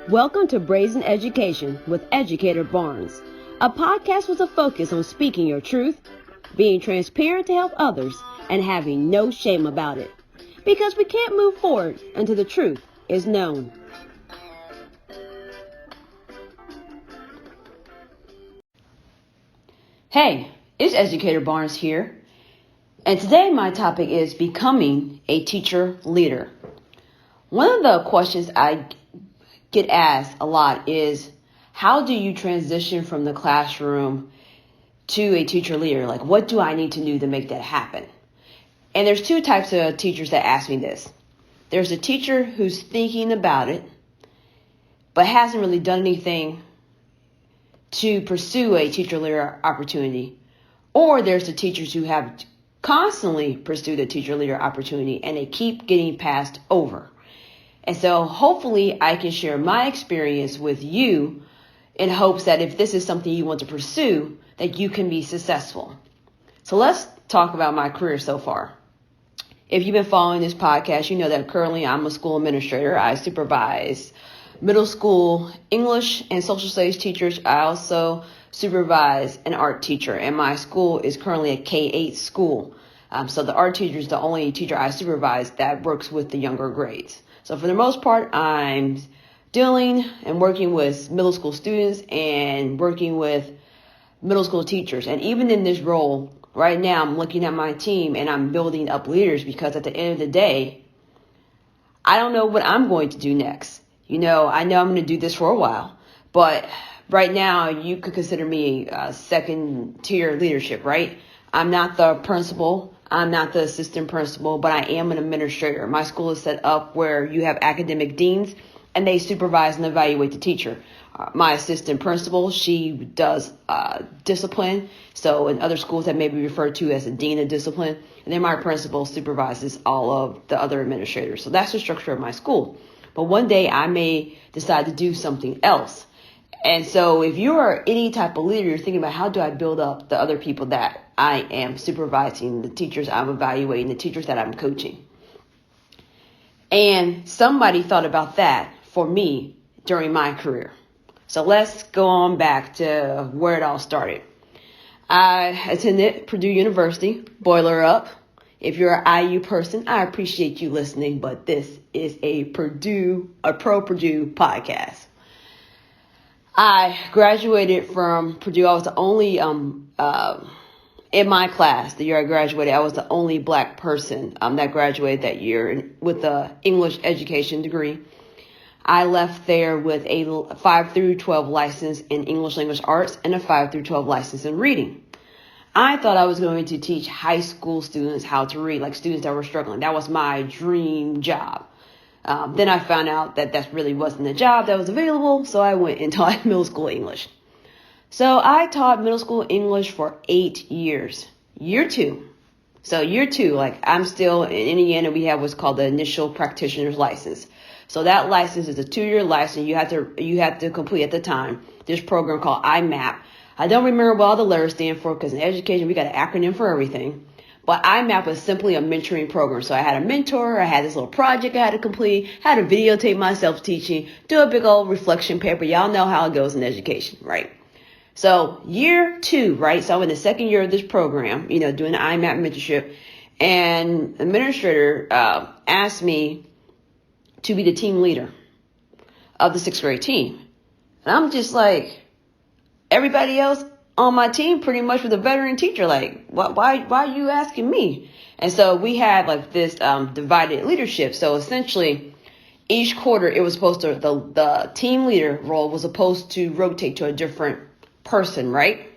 Welcome to Brazen Education with Educator Barnes, a podcast with a focus on speaking your truth, being transparent to help others, and having no shame about it. Because we can't move forward until the truth is known. Hey, it's Educator Barnes here, and today my topic is becoming a teacher leader. One of the questions I get asked a lot is, how do you transition from the classroom to a teacher leader? Like, what do I need to do to make that happen? And there's two types of teachers that ask me this. There's a teacher who's thinking about it, but hasn't really done anything to pursue a teacher leader opportunity. Or there's the teachers who have constantly pursued a teacher leader opportunity and they keep getting passed over. And so hopefully I can share my experience with you in hopes that if this is something you want to pursue, that you can be successful. So let's talk about my career so far. If you've been following this podcast, you know that currently I'm a school administrator. I supervise middle school English and social studies teachers. I also supervise an art teacher, and my school is currently a K-8 school. So the art teacher is the only teacher I supervise that works with the younger grades. So for the most part, I'm dealing and working with middle school students and working with middle school teachers. And even in this role, right now, I'm looking at my team and I'm building up leaders because at the end of the day, I don't know what I'm going to do next. I know I'm going to do this for a while, but right now you could consider me a second tier leadership, right? I'm not the principal. I'm not the assistant principal, but I am an administrator. My school is set up where you have academic deans and they supervise and evaluate the teacher. My assistant principal, she does discipline. So in other schools that may be referred to as a dean of discipline. And then my principal supervises all of the other administrators. So that's the structure of my school. But one day I may decide to do something else. And so if you are any type of leader, you're thinking about how do I build up the other people that I am supervising, the teachers I'm evaluating, the teachers that I'm coaching. And somebody thought about that for me during my career. So let's go on back to where it all started. I attended Purdue University, boiler up. If you're an IU person, I appreciate you listening, but this is a pro Purdue podcast. I graduated from Purdue. I was the only, in my class, the year I graduated, I was the only black person that graduated that year with an English education degree. I left there with a 5 through 12 license in English language arts and a 5 through 12 license in reading. I thought I was going to teach high school students how to read, like students that were struggling. That was my dream job. Then I found out that really wasn't a job that was available, so I went and taught middle school English. So I taught middle school English for 8 years. Year two, like I'm still in Indiana, we have what's called the initial practitioner's license. So that license is a 2-year license. You have to complete at the time this program called IMAP. I don't remember what all the letters stand for because in education we got an acronym for everything. But IMAP was simply a mentoring program. So I had a mentor, I had this little project I had to complete, had to videotape myself teaching, do a big old reflection paper. Y'all know how it goes in education, right? So year 2, right? So I'm in the second year of this program, doing the IMAP mentorship. And the administrator asked me to be the team leader of the 6th grade team. And I'm just like, everybody else on my team pretty much was a veteran teacher. Like, why are you asking me? And so we had like this divided leadership. So essentially each quarter it was supposed to, the team leader role was supposed to rotate to a different person, right?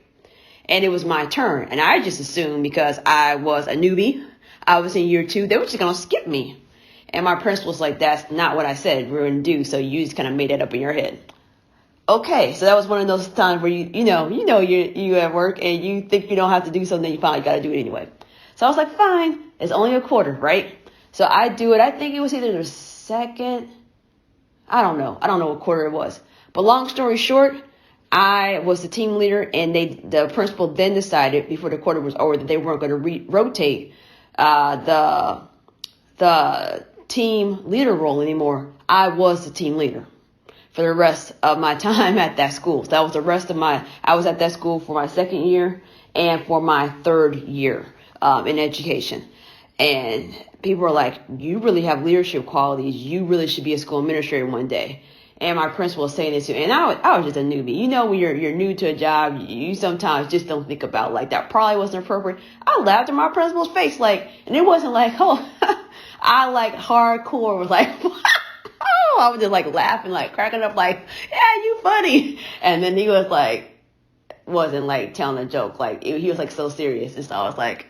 And it was my turn. And I just assumed because I was a newbie, I was in year 2, they were just going to skip me. And my principal was like, that's not what I said we were going to do. So you just kind of made it up in your head. Okay, so that was one of those times where you at work and you think you don't have to do something, you finally got to do it anyway. So I was like, fine, it's only a quarter, right? So I do it. I think it was either the second, I don't know what quarter it was. But long story short, I was the team leader and the principal then decided before the quarter was over that they weren't going to rotate the team leader role anymore. I was the team leader for the rest of my time at that school. So that was I was at that school for my second year and for my third year in education. And people were like, you really have leadership qualities. You really should be a school administrator one day. And my principal was saying this too. And I was just a newbie. You know, when you're new to a job, you sometimes just don't think about like that probably wasn't appropriate. I laughed in my principal's face, like, and it wasn't like, oh, I like hardcore was like, oh, I was just like laughing, like cracking up, like, yeah, you funny. And then he was like, wasn't like telling a joke, like he was like so serious. And so I was like,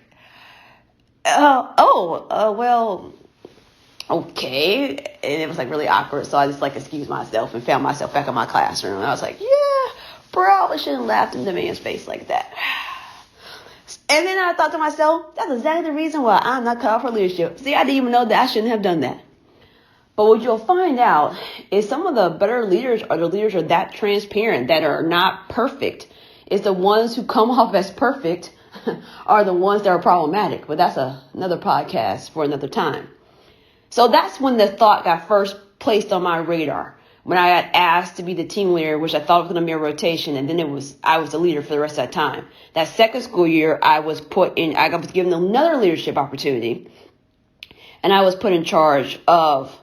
well, okay. And it was like really awkward. So I just like excused myself and found myself back in my classroom. And I was like, yeah, probably shouldn't laugh in the man's face like that. And then I thought to myself, that's exactly the reason why I'm not cut out for leadership. See, I didn't even know that I shouldn't have done that. But what you'll find out is some of the better leaders are the leaders are that transparent, that are not perfect. It's the ones who come off as perfect are the ones that are problematic. But that's another podcast for another time. So that's when the thought got first placed on my radar. When I got asked to be the team leader, which I thought was going to be a rotation, and then I was the leader for the rest of that time. That second school year, I was given another leadership opportunity, and I was put in charge of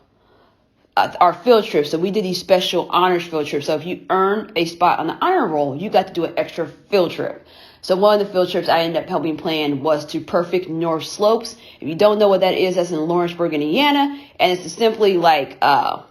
our field trips. So we did these special honors field trips. So if you earned a spot on the honor roll, you got to do an extra field trip. So one of the field trips I ended up helping plan was to Perfect North Slopes. If you don't know what that is, that's in Lawrenceburg, Indiana, and it's simply like I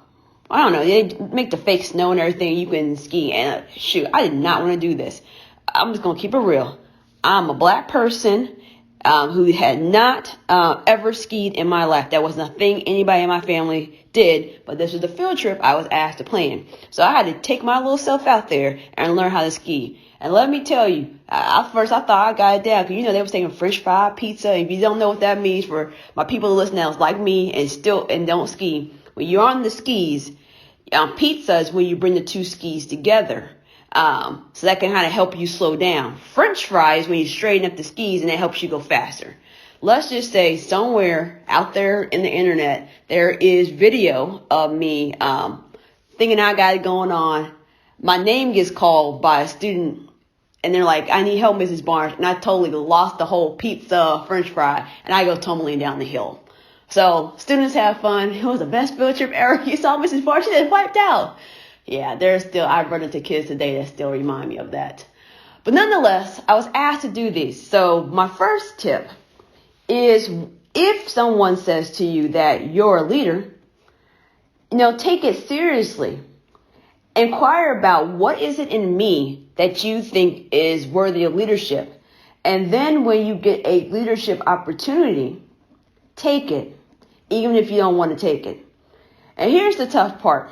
don't know, they make the fake snow and everything. You can ski. And shoot, I did not want to do this. I'm just going to keep it real. I'm a black person who had not ever skied in my life. That wasn't a thing anybody in my family did. But this was the field trip I was asked to plan. So I had to take my little self out there and learn how to ski. And let me tell you, at first I thought I got it down. Because, you know, they was taking French fry pizza. If you don't know what that means for my people who listen now, it's like me and don't ski. When you're on the skis, pizza is when you bring the two skis together. So that can kind of help you slow down. French fries when you straighten up the skis and it helps you go faster. Let's just say somewhere out there in the internet, there is video of me thinking I got it going on. My name gets called by a student and they're like, I need help, Mrs. Barnes. And I totally lost the whole pizza, French fry, and I go tumbling down the hill. So students have fun. It was the best field trip ever. You saw Mrs. Barnes, she just wiped out. Yeah, I run into kids today that still remind me of that. But nonetheless, I was asked to do these. So my first tip is if someone says to you that you're a leader, take it seriously. Inquire about what is it in me that you think is worthy of leadership. And then when you get a leadership opportunity, take it, even if you don't want to take it. And here's the tough part.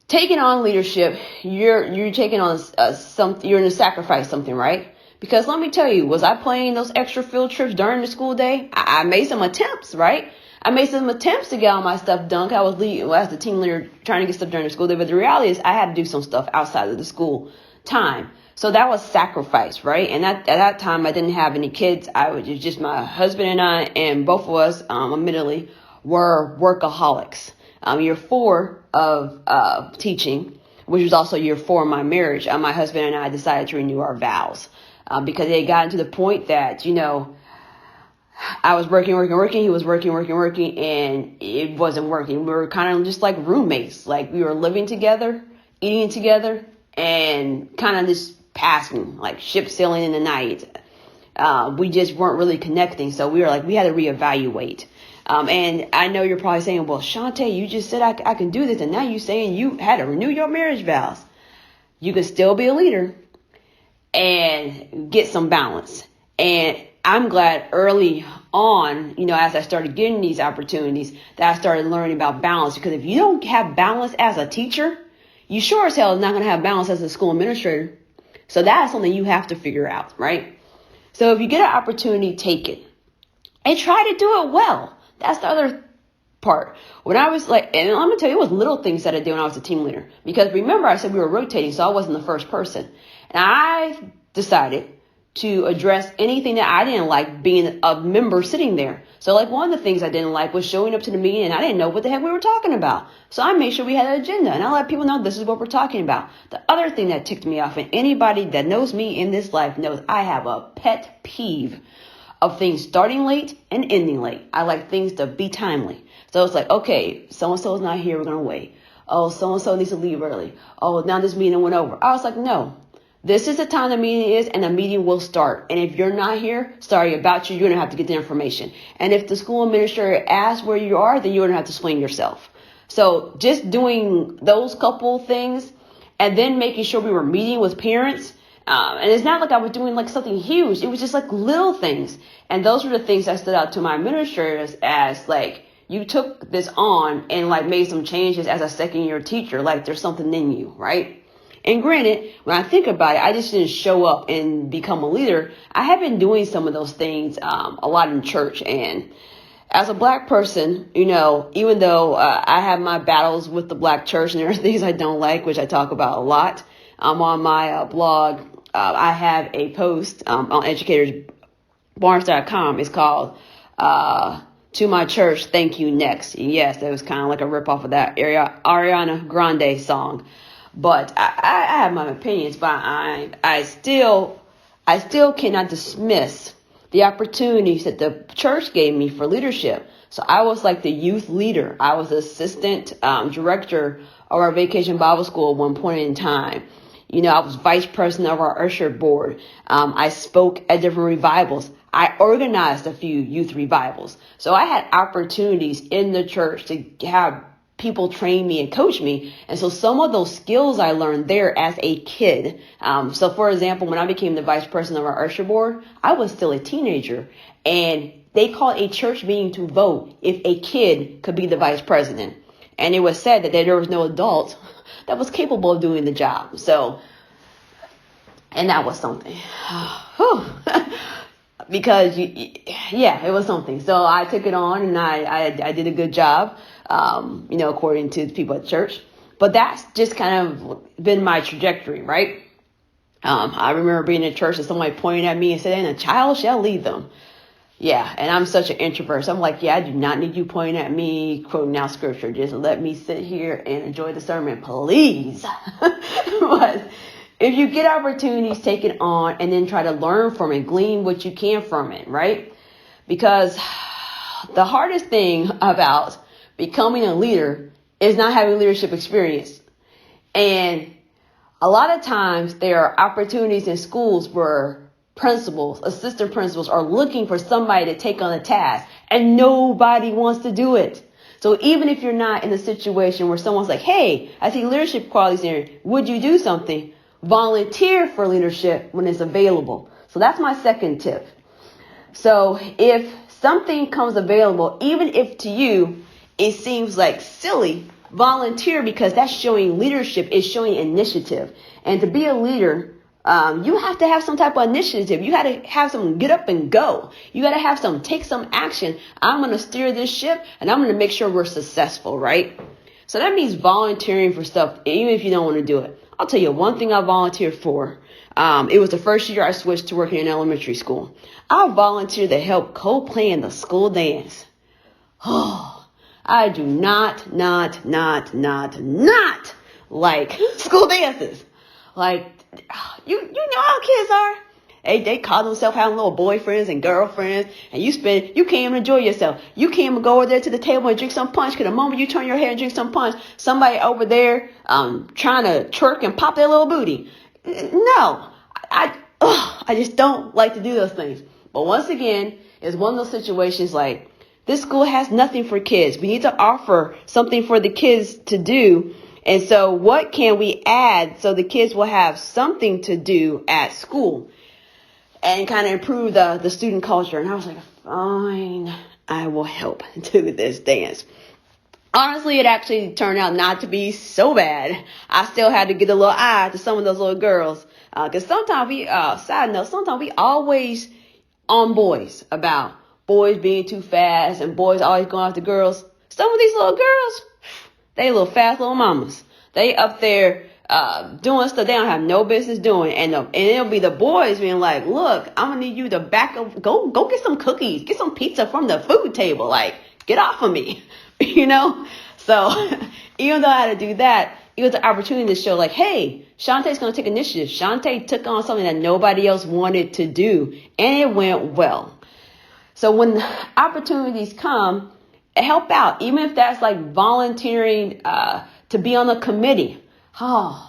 Taking on leadership, you're taking on something, you're going to sacrifice something, right? Because let me tell you, was I playing those extra field trips during the school day? I made some attempts, right? I made some attempts to get all my stuff done. I was as the team leader trying to get stuff during the school day. But the reality is I had to do some stuff outside of the school time. So that was sacrifice, right? And at that time, I didn't have any kids. It was just my husband and I, and both of us, admittedly, were workaholics. Year 4 of teaching, which was also year 4 of my marriage, my husband and I decided to renew our vows because it had gotten to the point that, I was working. He was working, and it wasn't working. We were kind of just like roommates. Like we were living together, eating together, and kind of just passing, like ship sailing in the night. We just weren't really connecting. So we had to reevaluate. And I know you're probably saying, well, Shantae, you just said I can do this. And now you're saying you had to renew your marriage vows. You can still be a leader and get some balance. And I'm glad early on, as I started getting these opportunities, that I started learning about balance. Because if you don't have balance as a teacher, you sure as hell is not going to have balance as a school administrator. So that's something you have to figure out, right? So if you get an opportunity, take it. And try to do it well. That's the other part. When I was and I'm going to tell you, it was little things that I did when I was a team leader. Because remember, I said we were rotating, so I wasn't the first person. And I decided to address anything that I didn't like being a member sitting there. So like one of the things I didn't like was showing up to the meeting and I didn't know what the heck we were talking about. So I made sure we had an agenda and I let people know this is what we're talking about. The other thing that ticked me off, and anybody that knows me in this life knows I have a pet peeve of things starting late and ending late. I like things to be timely. So it's like, okay, so-and-so is not here, we're going to wait. Oh, so-and-so needs to leave early. Oh, now this meeting went over. I was like, no. This is the time the meeting is, and the meeting will start. And if you're not here, sorry about you. You're going to have to get the information. And if the school administrator asks where you are, then you're going to have to explain yourself. So just doing those couple things and then making sure we were meeting with parents. And it's not like I was doing like something huge. It was just like little things. And those were the things that stood out to my administrators as like, you took this on and like made some changes as a second year teacher. Like there's something in you, right? And granted, when I think about it, I just didn't show up and become a leader. I have been doing some of those things a lot in church. And as a black person, you know, even though I have my battles with the black church and there are things I don't like, which I talk about a lot on my blog, I have a post on educatorsbarnes.com. It's called To My Church, Thank You Next. And yes, that was kind of like a ripoff of that Ariana Grande song. But I have my opinions, but I still cannot dismiss the opportunities that the church gave me for leadership. So I was like the youth leader. I was the assistant director of our Vacation Bible School at one point in time. You know, I was vice president of our usher board. I spoke at different revivals. I organized a few youth revivals. So I had opportunities in the church to have people train me and coach me. And so some of those skills I learned there as a kid. So for example, when I became the vice president of our usher board, I was still a teenager and they called a church meeting to vote if a kid could be the vice president. And it was said that there was no adult that was capable of doing the job. So, and that was something. Because it was something. So I took it on and I did a good job. You know, according to the people at church. But that's just kind of been my trajectory, right? I remember being in church and somebody pointing at me and said, and a child shall lead them. Yeah, and I'm such an introvert. So I'm like, yeah, I do not need you pointing at me, quoting out scripture. Just let me sit here and enjoy the sermon, please. But if you get opportunities, take it on and then try to learn from it, glean what you can from it, right? Because the hardest thing about becoming a leader is not having leadership experience. And a lot of times there are opportunities in schools where principals, assistant principals are looking for somebody to take on a task and nobody wants to do it. So even if you're not in a situation where someone's like, hey, I see leadership qualities here, would you do something? Volunteer for leadership when it's available. So that's my second tip. So if something comes available, even if to you it seems like silly, volunteer, because that's showing leadership, is showing initiative. And to be a leader, you have to have some type of initiative. You got to have some get up and go. You got to have some take some action. I'm going to steer this ship and I'm going to make sure we're successful, right? So that means volunteering for stuff, even if you don't want to do it. I'll tell you one thing I volunteered for. It was the first year I switched to working in elementary school. I volunteered to help co-play in the school dance. Oh. I do not like school dances. Like, you know how kids are. They call themselves having little boyfriends and girlfriends, and you can't even enjoy yourself. You can't even go over there to the table and drink some punch, because the moment you turn your head and drink some punch, somebody over there trying to twerk and pop their little booty. No, I just don't like to do those things. But once again, it's one of those situations like, this school has nothing for kids. We need to offer something for the kids to do. And so what can we add so the kids will have something to do at school and kind of improve the student culture? And I was like, fine, I will help do this dance. Honestly, it actually turned out not to be so bad. I still had to get a little eye to some of those little girls. Because sometimes sometimes we always on boys about boys being too fast and boys always going after girls. Some of these little girls, they little fast little mamas. They up there doing stuff they don't have no business doing. And it'll be the boys being like, look, I'm going to need you to back up, go get some cookies, get some pizza from the food table. Like, get off of me, you know? So even though I had to do that, it was an opportunity to show like, hey, Shantae's going to take initiative. Shantae took on something that nobody else wanted to do, and it went well. So when opportunities come, help out, even if that's like volunteering to be on a committee. Oh,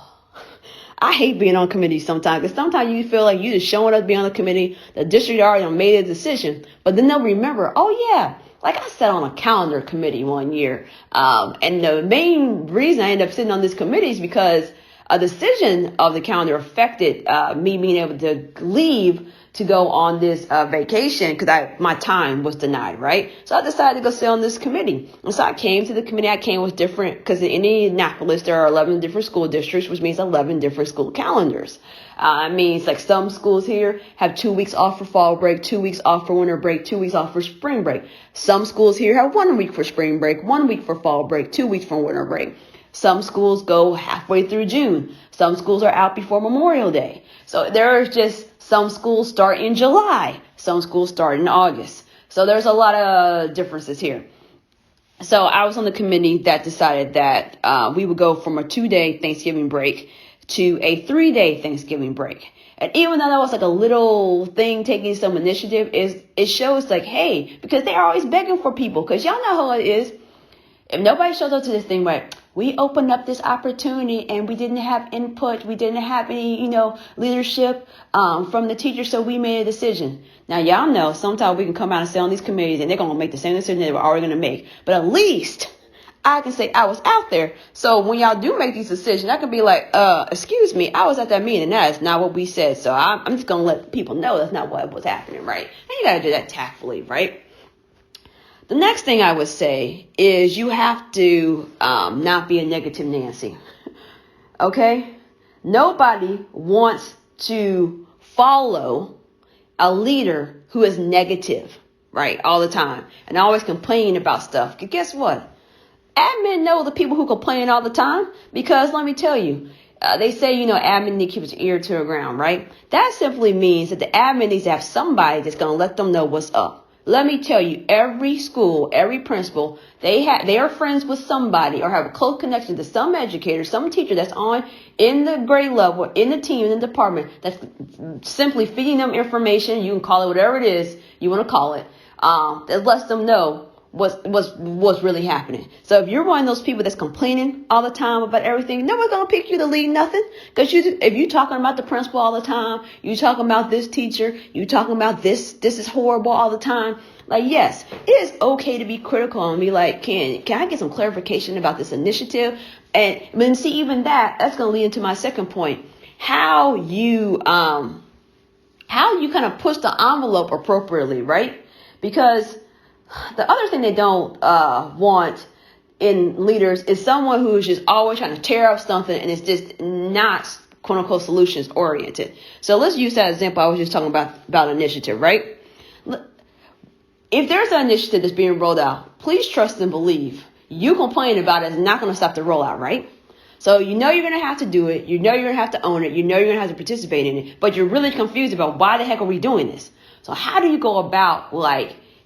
I hate being on committees sometimes, because sometimes you feel like you just showing up to be on a committee. The district already made a decision, but then they'll remember, oh yeah, like I sat on a calendar committee one year. And the main reason I ended up sitting on this committee is because a decision of the calendar affected me being able to leave to go on this vacation, because my time was denied, right? So I decided to go sit on this committee. And so I came to the committee. I came with different, because in Indianapolis, there are 11 different school districts, which means 11 different school calendars. It means like some schools here have 2 weeks off for fall break, 2 weeks off for winter break, 2 weeks off for spring break. Some schools here have 1 week for spring break, 1 week for fall break, 2 weeks for winter break. Some schools go halfway through June. Some schools are out before Memorial Day. So there's just some schools start in July. Some schools start in August. So there's a lot of differences here. So I was on the committee that decided that we would go from a 2-day Thanksgiving break to a 3-day Thanksgiving break. And even though that was like a little thing, taking some initiative, it shows like, hey, because they're always begging for people, because y'all know how it is. If nobody shows up to this thing, right, we opened up this opportunity and we didn't have input. We didn't have any, leadership from the teacher. So we made a decision. Now, y'all know sometimes we can come out and sit on these committees and they're going to make the same decision they were already going to make. But at least I can say I was out there. So when y'all do make these decisions, I can be like, excuse me, I was at that meeting. That is not what we said. So I'm just going to let people know that's not what was happening, right? And you got to do that tactfully, right? The next thing I would say is you have to not be a negative Nancy. Okay? Nobody wants to follow a leader who is negative, right, all the time and always complaining about stuff. Because guess what? Admin know the people who complain all the time, because let me tell you, they say, admin need to keep its ear to the ground, right? That simply means that the admin needs to have somebody that's going to let them know what's up. Let me tell you, every school, every principal, they are friends with somebody or have a close connection to some educator, some teacher that's on in the grade level, in the team, in the department, that's simply feeding them information. You can call it whatever it is you want to call it, that lets them know what's really happening. So if you're one of those people that's complaining all the time about everything, nobody's going to pick you to lead nothing. Because if you're talking about the principal all the time, you talking about this teacher, you talking about this is horrible all the time. Like, yes, it is okay to be critical and be like, can I get some clarification about this initiative? And then see, even that's going to lead into my second point. How you kind of push the envelope appropriately, right? Because the other thing they don't want in leaders is someone who is just always trying to tear up something and it's just not, quote unquote, solutions oriented. So let's use that example I was just talking about initiative, right? If there's an initiative that's being rolled out, please trust and believe you complaining about it is not going to stop the rollout, right? So you're going to have to do it. You're going to have to own it. You're going to have to participate in it. But you're really confused about why the heck are we doing this? So how do you go about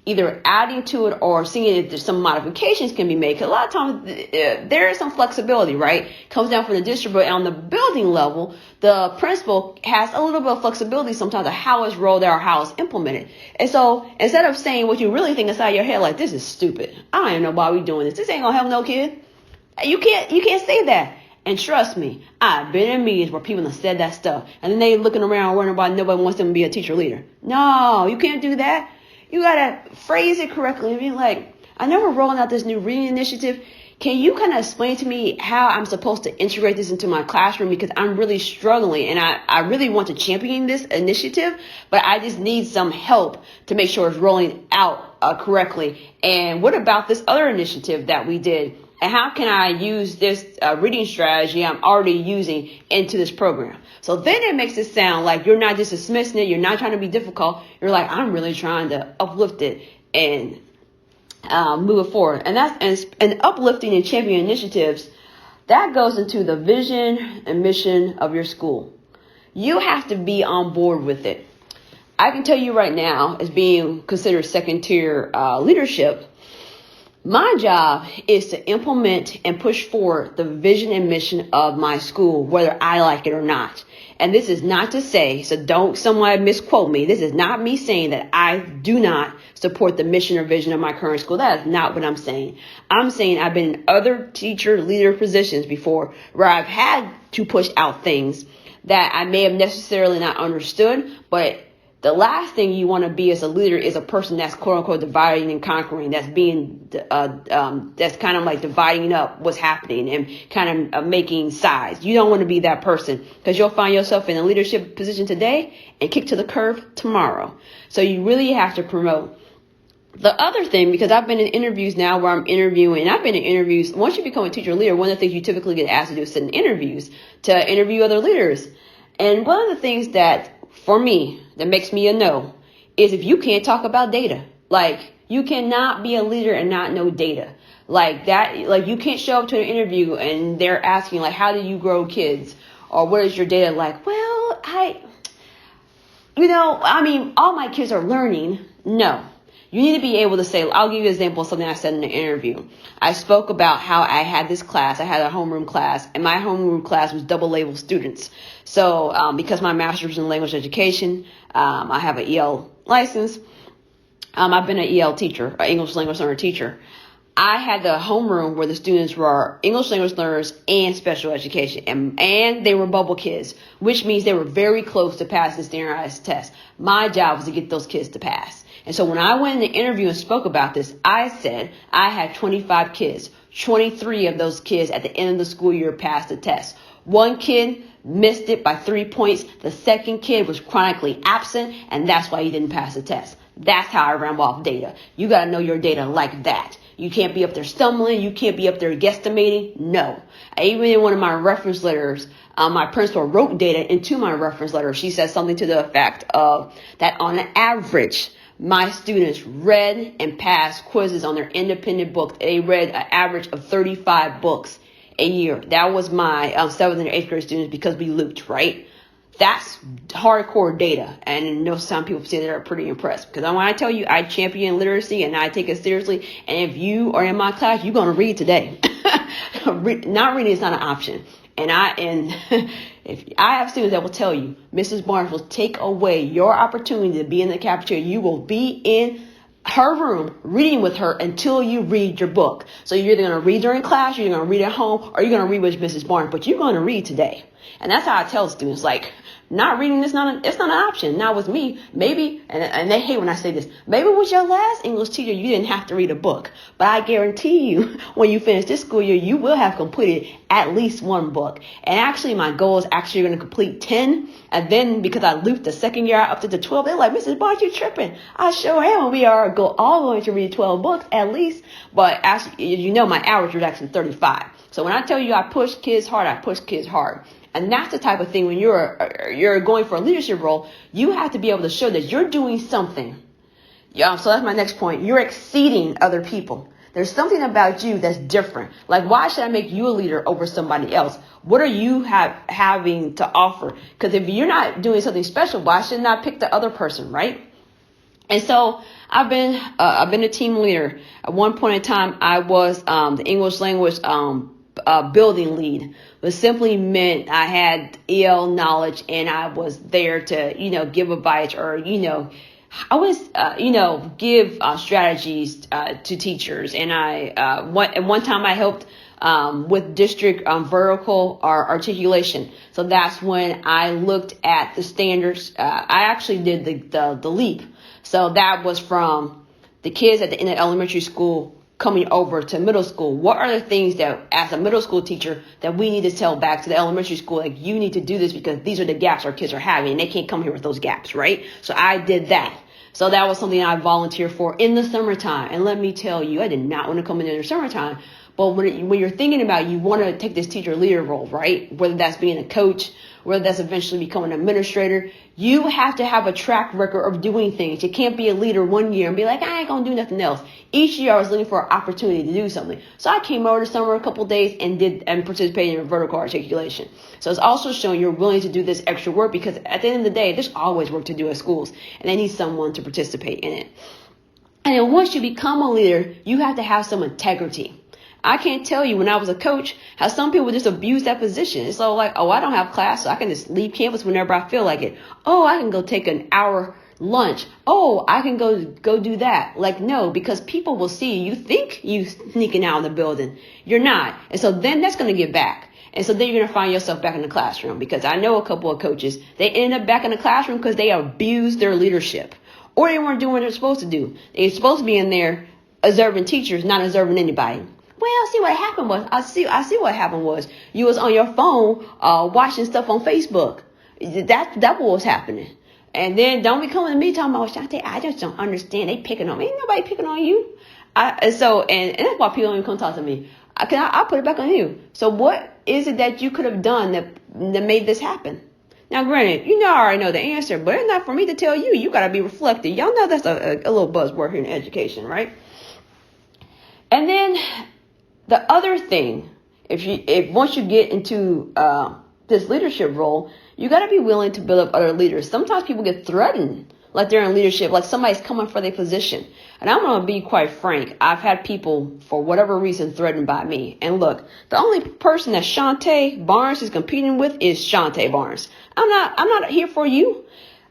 either adding to it or seeing if there's some modifications can be made? Because a lot of times there is some flexibility, right? Comes down from the district, but on the building level, the principal has a little bit of flexibility sometimes of how it's rolled out or how it's implemented. And so instead of saying what you really think inside your head, like, this is stupid, I don't even know why we're doing this, this ain't gonna help no kid, you can't say that. And trust me, I've been in meetings where people have said that stuff and then they looking around wondering why nobody wants them to be a teacher leader. No, you can't do that. You got to phrase it correctly and be like, I know we're rolling out this new reading initiative. Can you kind of explain to me how I'm supposed to integrate this into my classroom? Because I'm really struggling and I really want to champion this initiative, but I just need some help to make sure it's rolling out correctly. And what about this other initiative that we did? And how can I use this reading strategy I'm already using into this program? So then it makes it sound like you're not just dismissing it. You're not trying to be difficult. You're like, I'm really trying to uplift it and move it forward. And uplifting and championing initiatives That goes into the vision and mission of your school. You have to be on board with it. I can tell you right now, as being considered second tier leadership, my job is to implement and push forward the vision and mission of my school, whether I like it or not. And this is not to say, so don't someone misquote me. This is not me saying that I do not support the mission or vision of my current school. That is not what I'm saying. I'm saying I've been in other teacher leader positions before where I've had to push out things that I may have necessarily not understood, but the last thing you want to be as a leader is a person that's quote unquote dividing and conquering, that's being, that's kind of like dividing up what's happening and kind of making sides. You don't want to be that person because you'll find yourself in a leadership position today and kick to the curb tomorrow. So you really have to promote. The other thing, because I've been in interviews now where I'm interviewing, and I've been in interviews, once you become a teacher leader, one of the things you typically get asked to do is sit in interviews to interview other leaders. And one of the things that, for me, that makes me a no is if you can't talk about data. Like, you cannot be a leader and not know data. Like that, like you can't show up to an interview and they're asking like, how do you grow kids? Or what is your data like? Well, all my kids are learning. No. You need to be able to say, I'll give you an example of something I said in the interview. I spoke about how I had this class. I had a homeroom class, and my homeroom class was double label students. So because my master's in language education, I have an EL license. I've been an EL teacher, an English language learner teacher. I had the homeroom where the students were English language learners and special education, and they were bubble kids, which means they were very close to passing the standardized test. My job was to get those kids to pass. And so when I went in the interview and spoke about this, I said I had 25 kids. 23 of those kids at the end of the school year passed the test. One kid missed it by 3 points. The second kid was chronically absent, and that's why he didn't pass the test. That's how I ran off data. You got to know your data like that. You can't be up there stumbling. You can't be up there guesstimating. No. Even in one of my reference letters, my principal wrote data into my reference letter. She said something to the effect of that on average, my students read and passed quizzes on their independent books. They read an average of 35 books a year. That was my 7th and 8th grade students because we looped, right? That's hardcore data. And I know some people say they're pretty impressed because when I tell you I champion literacy and I take it seriously, and if you are in my class, you're going to read today. Not reading is not an option. And if I have students that will tell you, Mrs. Barnes will take away your opportunity to be in the cafeteria. You will be in her room reading with her until you read your book. So you're either going to read during class, you're going to read at home, or you're going to read with Mrs. Barnes, but you're going to read today. And that's how I tell students, like, not reading is it's not an option. Now with me, maybe, and they hate when I say this, maybe with your last English teacher, you didn't have to read a book. But I guarantee you, when you finish this school year, you will have completed at least one book. And actually, my goal is actually going to complete 10. And then because I looped the second year up to the 12, they're like, Mrs. Barnes, you tripping. I sure am. We are all going to read 12 books at least. But actually, my average was actually 35. So when I tell you I push kids hard, I push kids hard. And that's the type of thing when you're going for a leadership role, you have to be able to show that you're doing something. Yeah, so that's my next point. You're exceeding other people. There's something about you that's different. Like, why should I make you a leader over somebody else? What are you having to offer? Because if you're not doing something special, why shouldn't I pick the other person, right? And so I've been a team leader. At one point in time, I was the English language building lead, which simply meant I had EL knowledge and I was there to, give advice or, I was, give strategies to teachers. And one time I helped with district vertical articulation. So that's when I looked at the standards. I actually did the leap. So that was from the kids at the end of elementary school coming over to middle school. What are the things that as a middle school teacher that we need to tell back to the elementary school? Like, you need to do this because these are the gaps our kids are having and they can't come here with those gaps, right? So I did that. So that was something I volunteered for in the summertime. And let me tell you, I did not want to come in the summertime, But when you're thinking about you want to take this teacher leader role, right? Whether that's being a coach, whether that's eventually becoming an administrator, you have to have a track record of doing things. You can't be a leader one year and be like, I ain't going to do nothing else. Each year I was looking for an opportunity to do something. So I came over to summer a couple of days and participated in vertical articulation. So it's also showing you're willing to do this extra work, because at the end of the day, there's always work to do at schools and they need someone to participate in it. And then once you become a leader, you have to have some integrity. I can't tell you when I was a coach how some people just abuse that position. It's all like, oh, I don't have class, so I can just leave campus whenever I feel like it. Oh, I can go take an hour lunch. Oh, I can go do that. Like, no, because people will see you think you sneaking out in the building. You're not. And so then that's going to get back. And so then you're going to find yourself back in the classroom, because I know a couple of coaches, they end up back in the classroom because they abused their leadership, or they weren't doing what they're supposed to do. They're supposed to be in there observing teachers, not observing anybody. Well, see what happened was, I see what happened was you was on your phone watching stuff on Facebook. That what was happening. And then don't be coming to me talking about, Shantae, I just don't understand. They picking on me. Ain't nobody picking on you. And that's why people don't even come talk to me. I put it back on you. So what is it that you could have done that made this happen? Now, granted, I already know the answer, but it's not for me to tell you. You got to be reflective. Y'all know that's a little buzzword here in education, right? And then the other thing, if once you get into this leadership role, you got to be willing to build up other leaders. Sometimes people get threatened like they're in leadership, like somebody's coming for their position. And I'm going to be quite frank. I've had people, for whatever reason, threatened by me. And look, the only person that Shantae Barnes is competing with is Shantae Barnes. I'm not here for you.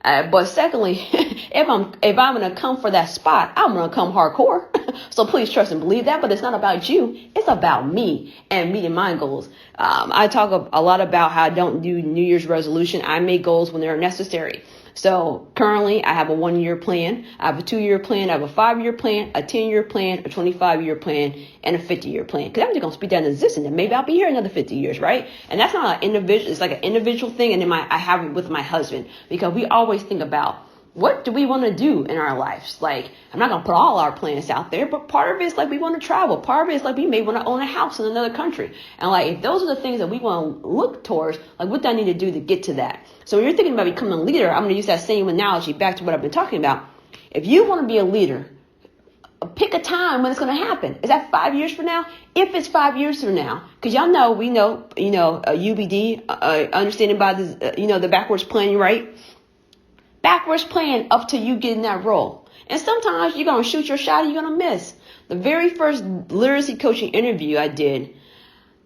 But secondly, if I'm going to come for that spot, I'm going to come hardcore. So please trust and believe that. But it's not about you. It's about me and meeting my goals. I talk a lot about how I don't do New Year's resolution. I make goals when they're necessary. So currently I have a 1-year plan. I have a 2-year plan. I have a 5-year plan, a 10-year plan, a 25-year plan, and a 50-year plan. Because I'm just going to speak that into existence, and maybe I'll be here another 50 years, right? And that's not an individual. It's like an individual thing. And then I have it with my husband, because we always think about, what do we want to do in our lives? Like, I'm not going to put all our plans out there, but part of it is like we want to travel. Part of it is like we may want to own a house in another country. And like, if those are the things that we want to look towards, like what do I need to do to get to that? So when you're thinking about becoming a leader, I'm going to use that same analogy back to what I've been talking about. If you want to be a leader, pick a time when it's going to happen. Is that 5 years from now? If it's 5 years from now, because y'all know, we know, UBD, understanding by this, the backwards planning, right? Backwards plan up to you getting that role. And sometimes you're going to shoot your shot and you're going to miss. The very first literacy coaching interview I did,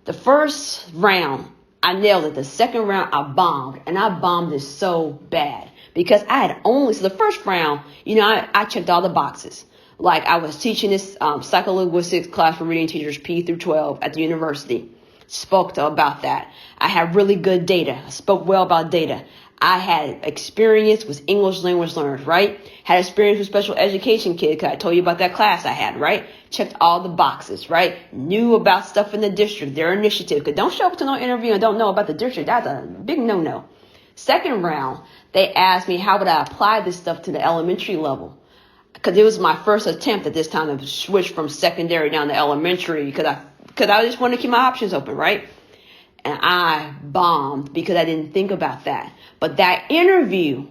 the first round, I nailed it. The second round, I bombed. And I bombed it so bad because I had so the first round, I checked all the boxes. Like, I was teaching this psycholinguistics class for reading teachers P through 12 at the university. Spoke about that. I had really good data. I spoke well about data. I had experience with English language learners, right? Had experience with special education kids, because I told you about that class I had, right? Checked all the boxes, right? Knew about stuff in the district, their initiative. Because don't show up to no interview and don't know about the district. That's a big no-no. Second round, they asked me how would I apply this stuff to the elementary level. Because it was my first attempt at this time to switch from secondary down to elementary, because I just wanted to keep my options open, right? And I bombed because I didn't think about that. But that interview,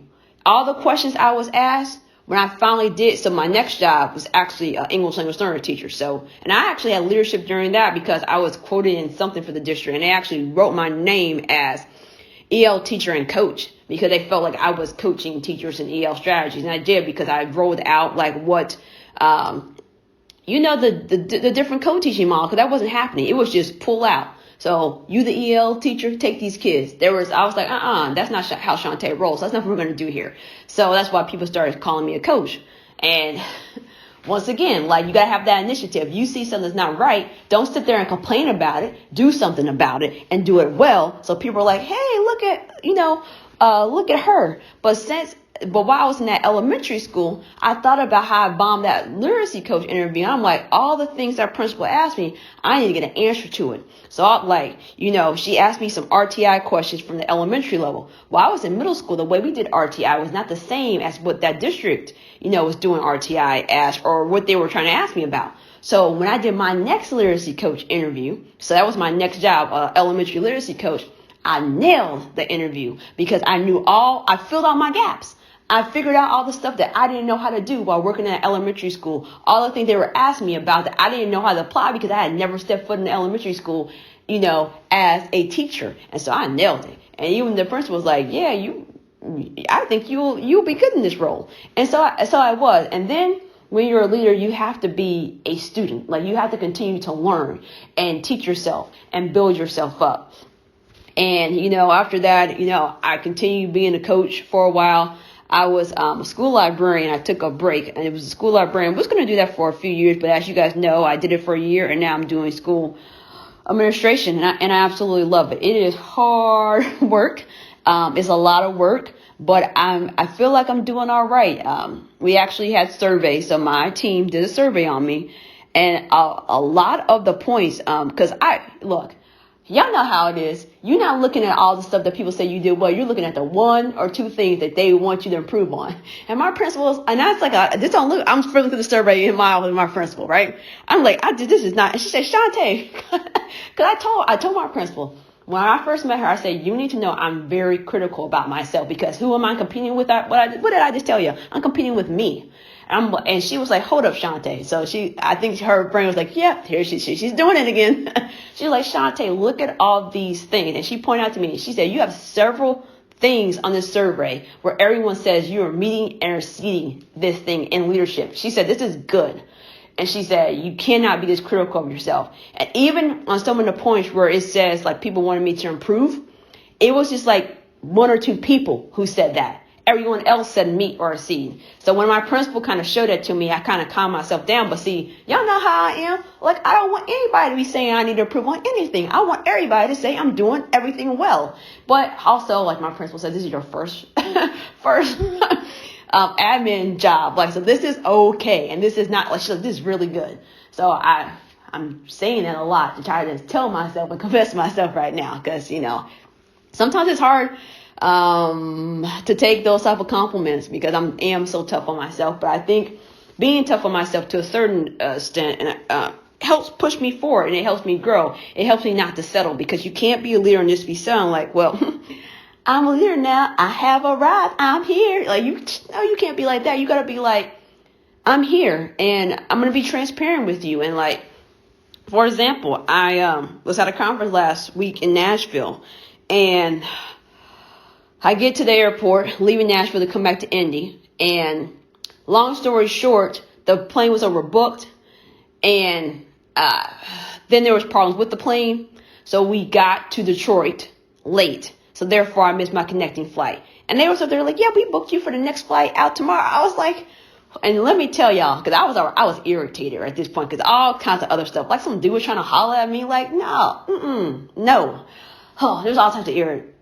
all the questions I was asked, when I finally did, so my next job was actually an English language learner teacher. And I actually had leadership during that because I was quoted in something for the district. And they actually wrote my name as EL teacher and coach because they felt like I was coaching teachers in EL strategies. And I did, because I rolled out like what, the different co-teaching model, because that wasn't happening. It was just pull out. So you, the EL teacher, take these kids. I was like, that's not how Shantae rolls. That's not what we're going to do here. So that's why people started calling me a coach. And once again, like, you got to have that initiative. You see something that's not right, don't sit there and complain about it. Do something about it and do it well. So people are like, hey, look at her. But while I was in that elementary school, I thought about how I bombed that literacy coach interview. I'm like, all the things that principal asked me, I need to get an answer to it. So she asked me some RTI questions from the elementary level. While I was in middle school, the way we did RTI was not the same as what that district, was doing RTI as, or what they were trying to ask me about. So when I did my next literacy coach interview, so that was my next job, elementary literacy coach, I nailed the interview because I filled out my gaps. I figured out all the stuff that I didn't know how to do while working at elementary school. All the things they were asking me about that I didn't know how to apply because I had never stepped foot in elementary school, as a teacher. And so I nailed it. And even the principal was like, yeah, I think you'll be good in this role. And so I was. And then when you're a leader, you have to be a student. Like, you have to continue to learn and teach yourself and build yourself up. And, after that, I continued being a coach for a while. I was a school librarian. I took a break, and it was a school librarian. I was going to do that for a few years, but as you guys know, I did it for a year, and now I'm doing school administration, and I absolutely love it. It is hard work. It's a lot of work, but I feel like I'm doing all right. We actually had surveys, so my team did a survey on me, and a lot of the points, because y'all know how it is. You're not looking at all the stuff that people say you did well. You're looking at the one or two things that they want you to improve on. And my principal, and that's like, I'm filling through the survey in my office with my principal, right? I'm like, this is not, and she said, Shantae, because I told my principal, when I first met her, I said, you need to know I'm very critical about myself, because who am I competing with? What did I just tell you? I'm competing with me. And she was like, hold up, Shantae. So I think her brain was like, yeah, here she's doing it again. She's like, Shantae, look at all these things. And she pointed out to me, she said, you have several things on this survey where everyone says you are meeting and exceeding this thing in leadership. She said, this is good. And she said, you cannot be this critical of yourself. And even on some of the points where it says like people wanted me to improve, it was just like one or two people who said that. Everyone else said meet or exceed. So when my principal kind of showed that to me, I kind of calmed myself down. But see, y'all know how I am. Like, I don't want anybody to be saying I need to improve on anything. I want everybody to say I'm doing everything well. But also, like my principal said, this is your first admin job. Like, so this is okay. And this is not like, this is really good. So I'm saying that a lot to try to tell myself and convince myself right now. Because, sometimes it's hard to take those type of compliments because I am so tough on myself. But I think being tough on myself to a certain extent helps push me forward, and it helps me grow. It helps me not to settle, because you can't be a leader and just be sounding like, well, I'm a leader now. I have arrived. I'm here. Like, you can't be like that. You got to be like, I'm here, and I'm going to be transparent with you. And like, for example, I was at a conference last week in Nashville, and I get to the airport, leaving Nashville to come back to Indy. And long story short, the plane was overbooked. And then there was problems with the plane. So we got to Detroit late. So therefore, I missed my connecting flight. And they were up there like, yeah, we booked you for the next flight out tomorrow. I was like, and let me tell y'all, because I was irritated at this point, because all kinds of other stuff, like some dude was trying to holler at me, like, no. Oh, there's all types of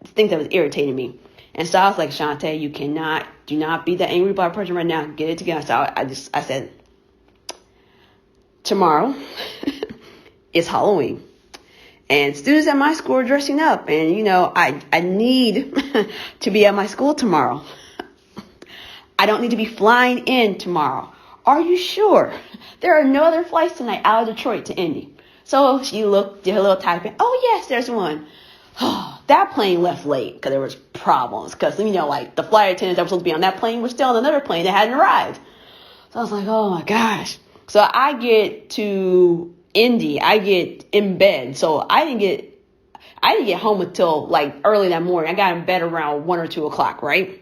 things that was irritating me. And so I was like, Shantae, do not be that angry black person right now. Get it together. So I said, tomorrow is Halloween, and students at my school are dressing up, and I need to be at my school tomorrow. I don't need to be flying in tomorrow. Are you sure? There are no other flights tonight out of Detroit to Indy. So she did a little typing. Oh yes, there's one. That plane left late because there was problems. Because, like the flight attendants that were supposed to be on that plane were still on another plane that hadn't arrived. So I was like, oh my gosh. So I get to Indy. I get in bed. So I didn't get home until like early that morning. I got in bed around 1 or 2 o'clock, right?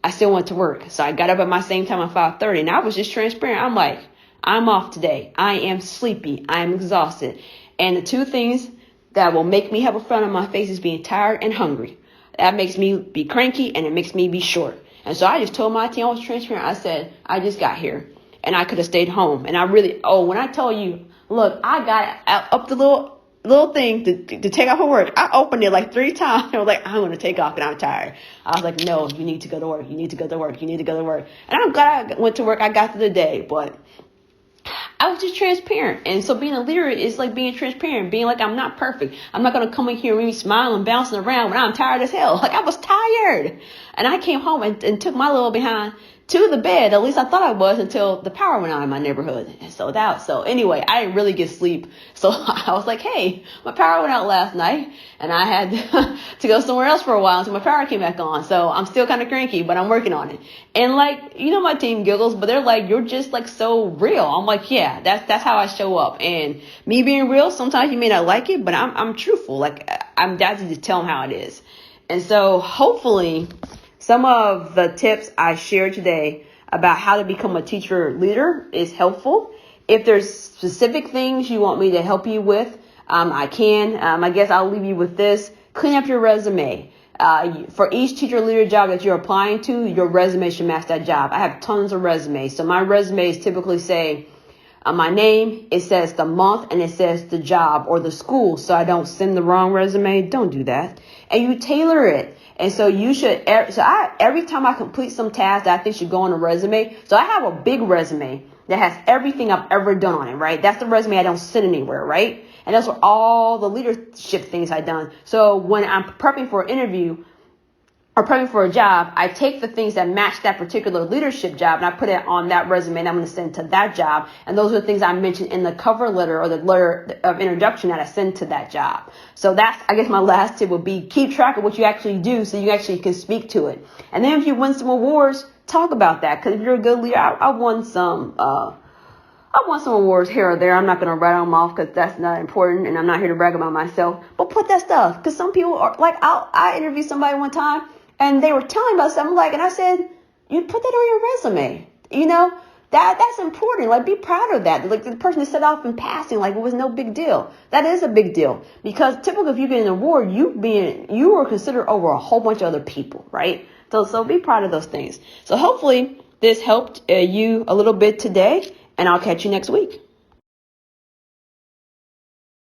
I still went to work. So I got up at my same time at 5:30. And I was just transparent. I'm like, I'm off today. I am sleepy. I am exhausted. And the two things that will make me have a frown on my face is being tired and hungry. That makes me be cranky, and it makes me be short. And so I just told my team, I was transparent. I said, I just got here and I could have stayed home. And when I tell you, look, I got up the little thing to take off for work. I opened it like 3 times. I was like, I'm going to take off and I'm tired. I was like, no, you need to go to work. You need to go to work. You need to go to work. And I'm glad I went to work. I got through the day, but I was just transparent. And so being a leader is like being transparent, being like, I'm not perfect. I'm not going to come in here and be smiling, bouncing around when I'm tired as hell. Like, I was tired. And I came home and took my little behind to the bed. At least I thought I was until the power went out in my neighborhood. So anyway, I didn't really get sleep. So I was like, hey, my power went out last night and I had to go somewhere else for a while until my power came back on. So I'm still kind of cranky, but I'm working on it. And like, my team giggles, but they're like, you're just like so real. I'm like, yeah, that's how I show up. And me being real, sometimes you may not like it, but I'm truthful. Like I'm down to just tell them how it is. And so hopefully some of the tips I shared today about how to become a teacher leader is helpful. If there's specific things you want me to help you with, I can. I guess I'll leave you with this. Clean up your resume. For each teacher leader job that you're applying to, your resume should match that job. I have tons of resumes. So my resumes typically say my name, it says the month, and it says the job or the school. So I don't send the wrong resume. Don't do that. And you tailor it. And so you should, every time I complete some task that I think should go on a resume. So I have a big resume that has everything I've ever done on it, right? That's the resume I don't send anywhere, right? And those are all the leadership things I've done. So when I'm prepping for an interview or prepping for a job, I take the things that match that particular leadership job and I put it on that resume and I'm going to send to that job. And those are the things I mentioned in the cover letter or the letter of introduction that I send to that job. So that's, I guess my last tip would be keep track of what you actually do so you actually can speak to it. And then if you win some awards, talk about that. Because if you're a good leader, I won some awards here or there. I'm not going to write them off because that's not important and I'm not here to brag about myself. But put that stuff, because some people are like, I interviewed somebody one time and they were telling about something and I said, you put that on your resume. That's important. Like, be proud of that. Like, the person that set off in passing, like, it was no big deal. That is a big deal, because typically if you get an award, you were considered over a whole bunch of other people, right? So be proud of those things. So hopefully this helped you a little bit today, and I'll catch you next week.